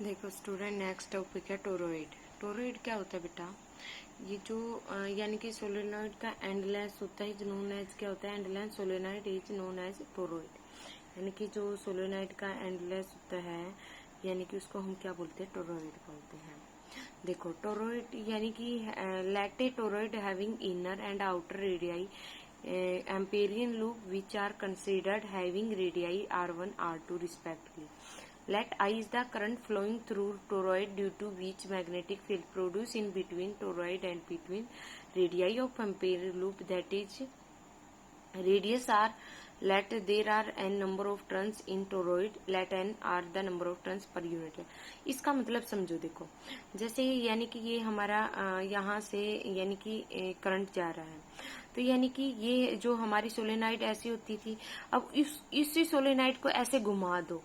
देखो student, next topic है toroid. Toroid क्या होता है बेटा? ये जो यानी कि सोलेनॉइड का एंड लेंथ होता है, नोन एज क्या होता है? And length solenoid is known as toroid. यानी कि जो सोलेनॉइड का एंड लेंथ होता है, यानी कि उसको हम क्या बोलते हैं? टोरॉइड बोलते हैं। देखो टोरॉइड यानी कि let a toroid having inner and outer radii Amperian loop which are considered having radii R1 R2 respectively. Let I is the current flowing through toroid due to which magnetic field produced in between toroid and between radii of ampere loop, that is radius r. Let there are n number of turns in toroid. Let n are the number of turns per unit. इसका मतलब समझो। देखो जैसे यानी कि ये हमारा यहाँ से यानी कि करंट जा रहा है, तो यानी कि ये जो हमारी सोलेनाइड ऐसी होती थी, अब इसी सोलेनाइड को ऐसे घुमा दो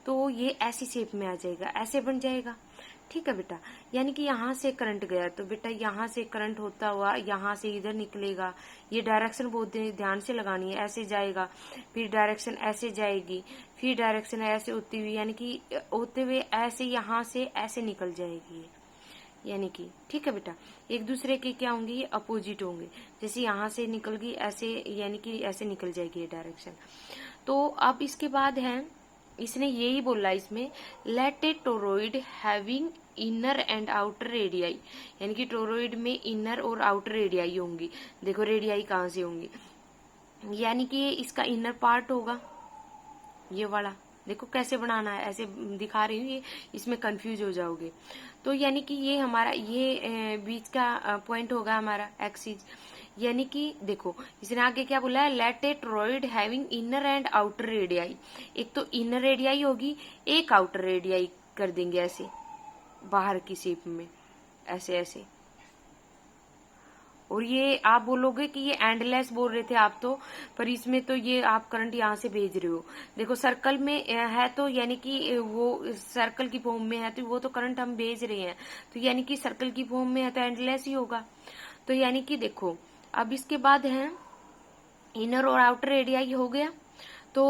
तो ये ऐसी शेप में आ जाएगा, ऐसे बन जाएगा। ठीक है बेटा, यानी कि यहाँ से करंट गया तो बेटा यहाँ से करंट होता हुआ यहाँ से इधर निकलेगा। ये डायरेक्शन बहुत ध्यान से लगानी है। ऐसे जाएगा, फिर डायरेक्शन ऐसे जाएगी, फिर डायरेक्शन ऐसे होती हुई यानी कि होते हुए ऐसे यहाँ से ऐसे निकल जाएगी यानी कि। ठीक है बेटा, एक दूसरे के क्या होंगे? ये अपोजिट होंगे। जैसे यहाँ से निकल गई ऐसे, यानी कि ऐसे निकल जाएगी ये डायरेक्शन। तो अब इसके बाद है, इसने यही बोला इसमें, let a toroid having inner and outer radii, यानी कि टोरॉइड में इनर और आउटर रेडियाई होंगी। देखो रेडियाई कहाँ से होंगी? यानी कि ये इसका इनर पार्ट होगा, ये वाला। देखो कैसे बनाना है, ऐसे दिखा रही हूँ, ये इसमें कंफ्यूज हो जाओगे। तो यानी कि ये हमारा ये बीच का पॉइंट होगा हमारा एक्सिस। यानी कि देखो इसने आगे क्या बोला है? Let a toroid having inner and outer radii. एक तो इनर रेडियाई होगी, एक आउटर रेडियाई कर देंगे ऐसे बाहर की शेप में, ऐसे ऐसे। और ये आप बोलोगे कि ये एंडलेस बोल रहे थे आप तो, पर इसमें तो ये आप करंट यहाँ से भेज रहे हो। देखो सर्कल में है तो यानी कि वो सर्कल की फॉर्म में है तो वो तो करंट हम भेज रहे हैं, तो यानी कि सर्कल की फॉर्म में है तो एंडलेस ही होगा। तो यानी कि देखो अब इसके बाद है इनर और आउटर रेडियाई हो गया। तो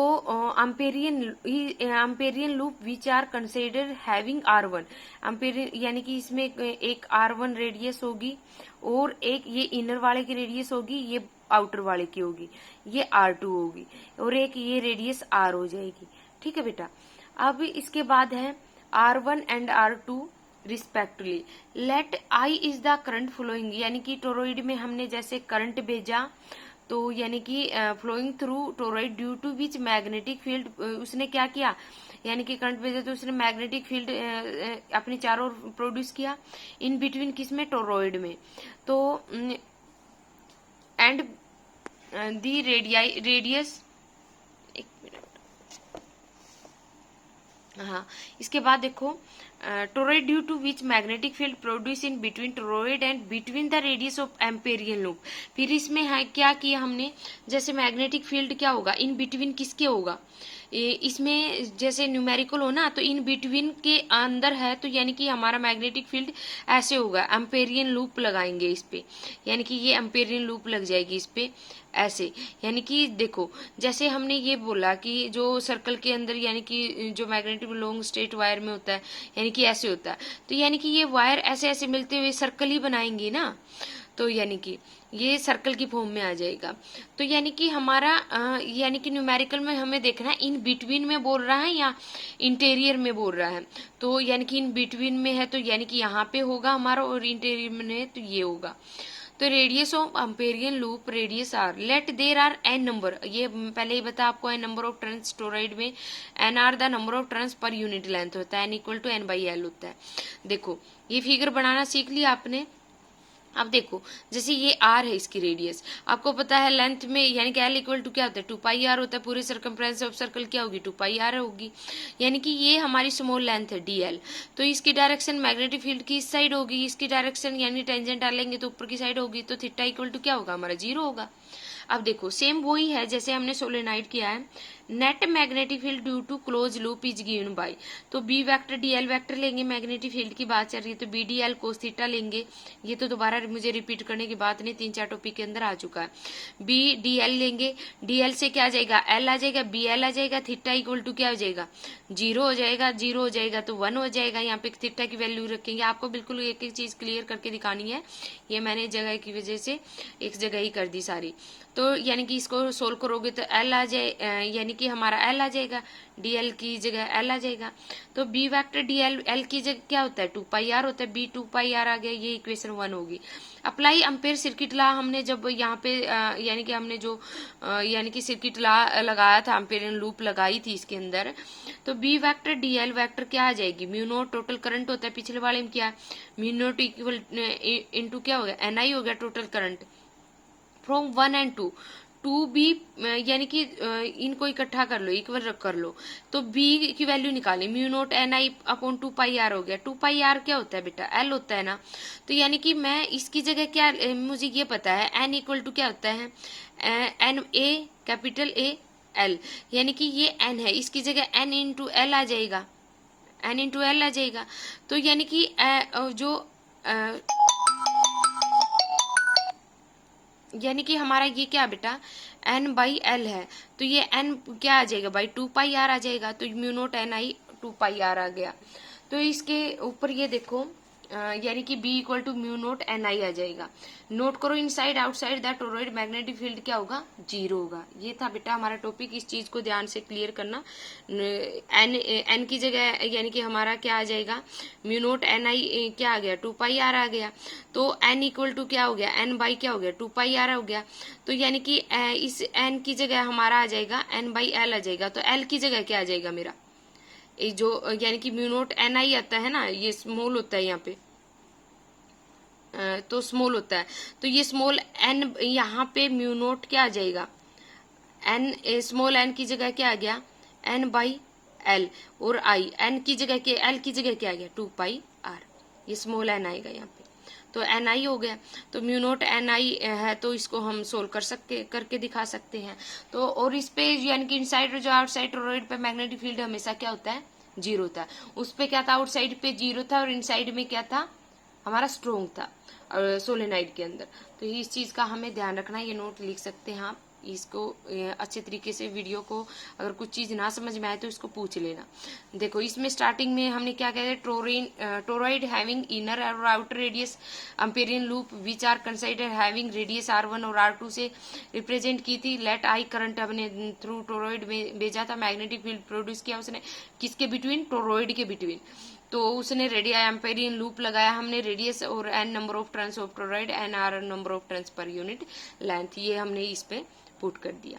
Amperian loop which are consider having R1 Amperian, यानी कि इसमें एक R1 रेडियस होगी और एक ये इनर वाले की रेडियस होगी, ये आउटर वाले की होगी, ये R2 होगी, और एक ये रेडियस R हो जाएगी। ठीक है बेटा, अब इसके बाद है R1 and R2 respectively. Let I is the current flowing, यानी कि टोरॉइड में हमने जैसे करंट भेजा तो यानी कि flowing through toroid due to which magnetic field, उसने क्या किया? यानी कि करंट भेजा तो उसने मैग्नेटिक फील्ड अपने चारों ओर प्रोड्यूस किया, इन बिटवीन किसमें? टोरॉइड में। तो एंड दी रेडियस, एक मिनट, हाँ इसके बाद देखो toroid due to which magnetic field produce in between toroid and between the radius of Amperian loop. फिर इसमें है क्या किया हमने? जैसे मैग्नेटिक फील्ड क्या होगा? इन बिटवीन किसके होगा? इसमें जैसे न्यूमेरिकल हो ना, तो इन बिटवीन के अंदर है तो यानी कि हमारा मैग्नेटिक फील्ड ऐसे होगा, एम्पेरियन लूप लगाएंगे इस पे, यानी कि ये एम्पेरियन लूप लग जाएगी इस पे ऐसे। यानी कि देखो जैसे हमने ये बोला कि जो सर्कल के अंदर यानी कि जो मैग्नेटिक लॉन्ग स्ट्रेट वायर में होता है यानी कि ऐसे होता है, तो यानी कि ये वायर ऐसे ऐसे मिलते हुए सर्कल ही बनाएंगे ना, तो यानी कि ये सर्कल की फॉर्म में आ जाएगा। तो यानी कि हमारा यानी कि न्यूमेरिकल में हमें देखना है इन बिटवीन में बोल रहा है या इंटीरियर में बोल रहा है। तो यानी कि इन बिटवीन में है तो यानी कि यहाँ पे होगा हमारा, और इंटीरियर में है तो ये होगा। तो radius of Amperian loop radius r, let there are n number, ये पहले ही बता आपको, n number of turns toroid में, n are the number of turns per unit length होता है, n equal to n by l होता है। देखो ये फिगर बनाना सीख लिया आपने। अब देखो जैसे ये आर है इसकी रेडियस, आपको पता है लेंथ में यानी कि एल इक्वल टू क्या होता है? 2πr होता है। पूरे सर्कमफ्रेंस ऑफ सर्कल क्या होगी? 2πr होगी। यानी कि ये हमारी स्मॉल लेंथ है dl, तो इसकी डायरेक्शन मैग्नेटिक फील्ड की इस साइड होगी, इसकी डायरेक्शन यानी टेंजेंट डालेंगे तो ऊपर की साइड होगी, तो थीटा इक्वल टू क्या होगा? हमारा 0 होगा। अब देखो सेम वही है जैसे हमने सोलेनाइड किया है, net magnetic field due to close loop is given by, तो B vector d l vector लेंगे, मैग्नेटिक फील्ड की बात चल रही है तो b d l cos theta लेंगे, ये तो दोबारा मुझे रिपीट करने की बात नहीं, 3-4 टॉपिक के अंदर आ चुका है। बी डी एल लेंगे, डी एल से क्या आ जाएगा, एल आ जाएगा, बी एल आ जाएगा, थीटा इक्वल टू क्या हो जाएगा, 0 हो जाएगा, 0 हो जाएगा तो 1 हो जाएगा, यहाँ पे थीटा की वैल्यू रखेंगे। आपको बिल्कुल एक एक चीज क्लियर करके दिखानी है, ये मैंने जगह की वजह से एक जगह ही कर दी सारी। तो यानी कि इसको सोल्व करोगे तो एल आ जाए, यानी कि हमारा एल आ जाएगा, डी एल की जगह एल आ जाएगा। तो B vector d l l की जगह क्या होता है, 2πr होता है, बी 2πr आ गया, ये इक्वेशन 1 होगी। अप्लाई एम्पेयर सर्किट लॉ हमने जब यहाँ पे यानी कि हमने जो यानी कि सर्किट लॉ लगाया था, एम्पेयर लूप लगाई थी इसके अंदर, तो B vector d l vector क्या आ जाएगी, म्यू नोट टोटल करंट होता है, पिछले वाले में क्या म्यू नोट इक्वल इंटू क्या हो गया, एनआई हो गया total current from 1 and 2, 2 B यानी कि इनको इकट्ठा कर लो, इक्वल कर लो, तो बी की वैल्यू निकाले, म्यू नोट एन आई अपॉन 2πr हो गया। 2πr क्या होता है बेटा, एल होता है ना, तो यानी कि मैं इसकी जगह क्या, मुझे ये पता है एन इक्वल टू क्या होता है, N A capital A L, यानी कि ये एन है, इसकी जगह एन इंटू एल आ जाएगा, एन इंटू एल आ जाएगा। तो यानी कि जो यानी कि हमारा ये क्या बेटा n बाई एल है, तो ये n क्या आ जाएगा बाई 2πr आ जाएगा, तो mu naught n i 2πr आ गया। तो इसके ऊपर ये देखो यानी कि b equal to mu naught n i आ जाएगा। नोट करो inside outside that toroid magnetic field क्या होगा, 0 होगा। ये था बेटा हमारा टॉपिक, इस चीज को ध्यान से क्लियर करना। एन की जगह यानी कि हमारा क्या आ जाएगा, म्यू नोट एन आई क्या आ गया, 2πr आ गया, तो n इक्वल टू क्या हो गया, n बाई क्या हो गया, 2πr हो गया। तो यानी कि इस n की जगह हमारा आ जाएगा n बाई एल आ जाएगा, तो l की जगह क्या आ जाएगा मेरा, ये जो यानी कि म्यू नोट एन आई आता है ना, ये स्मॉल होता है यहाँ पे, तो स्मॉल होता है, तो ये स्मॉल एन यहाँ पे म्यू नोट क्या आ जाएगा, एन स्मॉल एन की जगह क्या आ गया, एन बाई एल, और आई एन की जगह के एल की जगह क्या आ गया, 2πr, ये स्मॉल एन आएगा यहाँ पे, तो एन आई हो गया। तो म्यू नोट एन आई है, तो इसको हम सोल्व करके दिखा सकते हैं। तो और इस पे यानी कि इनसाइड और जो आउटसाइड टोरॉइड पे मैग्नेटिक फील्ड हमेशा क्या होता है, 0 होता है। उस पे क्या था, आउटसाइड पे 0 था और इनसाइड में क्या था हमारा स्ट्रोंग था सोलेनाइड के अंदर। तो इस चीज का हमें ध्यान रखना, ये नोट लिख सकते हैं आप, इसको अच्छे तरीके से वीडियो को अगर कुछ चीज ना समझ में आए तो इसको पूछ लेना। देखो इसमें स्टार्टिंग में हमने क्या कहते, टोरॉइड हैविंग इनर और outer radius Amperian loop which are consider having radius r1 और r2 से रिप्रेजेंट की थी। लेट आई करंट हमने थ्रू टोरॉइड में भेजा था, मैग्नेटिक फील्ड प्रोड्यूस किया उसने किसके बिटवीन, टोरॉइड के बिटवीन, तो उसने रेडिया एम्पेरियन लूप लगाया हमने, रेडियस और n number of turns of toroid, n are number of turns per unit length, ये हमने इस पे पुट कर दिया।